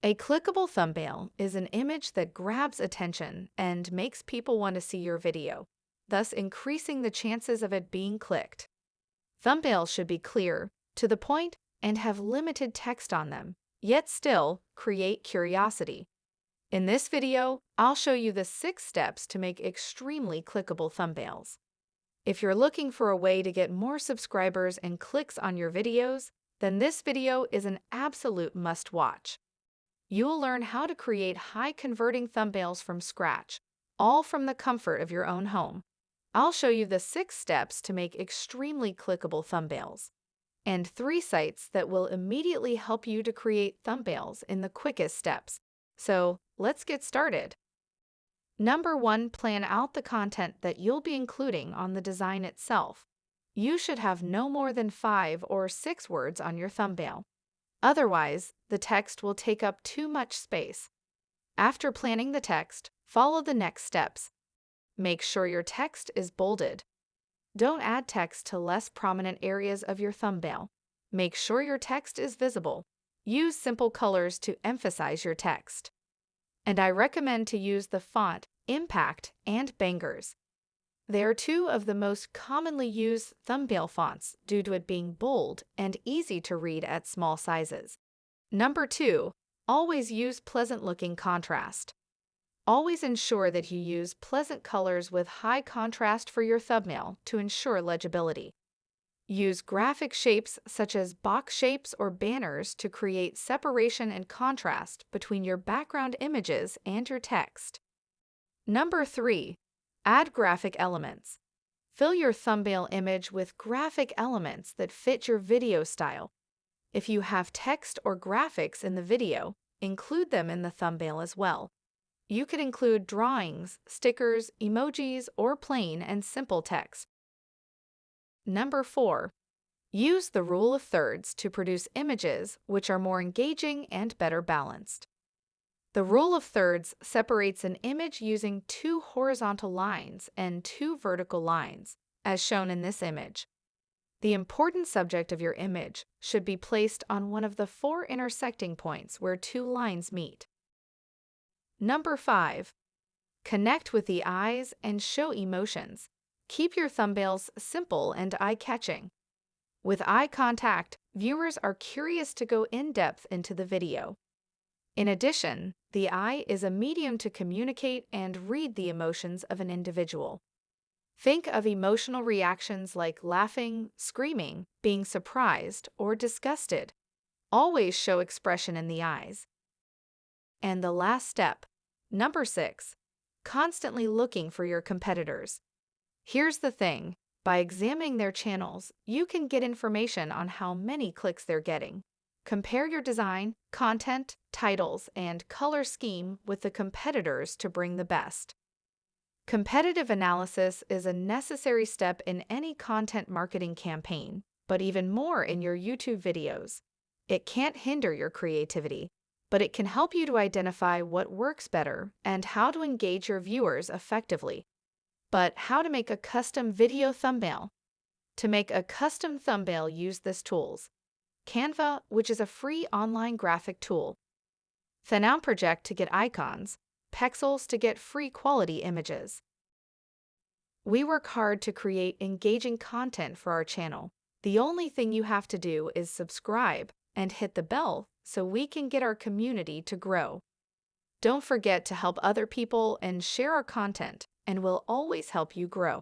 A clickable thumbnail is an image that grabs attention and makes people want to see your video, thus increasing the chances of it being clicked. Thumbnails should be clear, to the point, and have limited text on them, yet still create curiosity. In this video, I'll show you the 6 steps to make extremely clickable thumbnails. If you're looking for a way to get more subscribers and clicks on your videos, then this video is an absolute must-watch. You'll learn how to create high-converting thumbnails from scratch, all from the comfort of your own home. I'll show you the 6 steps to make extremely clickable thumbnails, and 3 sites that will immediately help you to create thumbnails in the quickest steps. So, let's get started. Number 1. Plan out the content that you'll be including on the design itself. You should have no more than 5 or 6 words on your thumbnail. Otherwise, the text will take up too much space. After planning the text, follow the next steps. Make sure your text is bolded. Don't add text to less prominent areas of your thumbnail. Make sure your text is visible. Use simple colors to emphasize your text. And I recommend to use the font Impact and Bangers. They are 2 of the most commonly used thumbnail fonts due to it being bold and easy to read at small sizes. Number 2. Always use pleasant-looking contrast. Always ensure that you use pleasant colors with high contrast for your thumbnail to ensure legibility. Use graphic shapes such as box shapes or banners to create separation and contrast between your background images and your text. Number 3. Add graphic elements. Fill your thumbnail image with graphic elements that fit your video style. If you have text or graphics in the video, include them in the thumbnail as well. You could include drawings, stickers, emojis, or plain and simple text. Number 4. Use the rule of thirds to produce images which are more engaging and better balanced. The rule of thirds separates an image using 2 horizontal lines and 2 vertical lines, as shown in this image. The important subject of your image should be placed on one of the 4 intersecting points where 2 lines meet. Number 5. Connect with the eyes and show emotions. Keep your thumbnails simple and eye-catching. With eye contact, viewers are curious to go in-depth into the video. In addition, the eye is a medium to communicate and read the emotions of an individual. Think of emotional reactions like laughing, screaming, being surprised, or disgusted. Always show expression in the eyes. And the last step, number 6, constantly looking for your competitors. Here's the thing, by examining their channels, you can get information on how many clicks they're getting. Compare your design, content, titles, and color scheme with the competitors to bring the best. Competitive analysis is a necessary step in any content marketing campaign, but even more in your YouTube videos. It can't hinder your creativity, but it can help you to identify what works better and how to engage your viewers effectively. But how to make a custom video thumbnail? To make a custom thumbnail, use these tools. Canva, which is a free online graphic tool. Thanout Project to get icons. Pexels to get free quality images. We work hard to create engaging content for our channel. The only thing you have to do is subscribe and hit the bell so we can get our community to grow. Don't forget to help other people and share our content, and we'll always help you grow.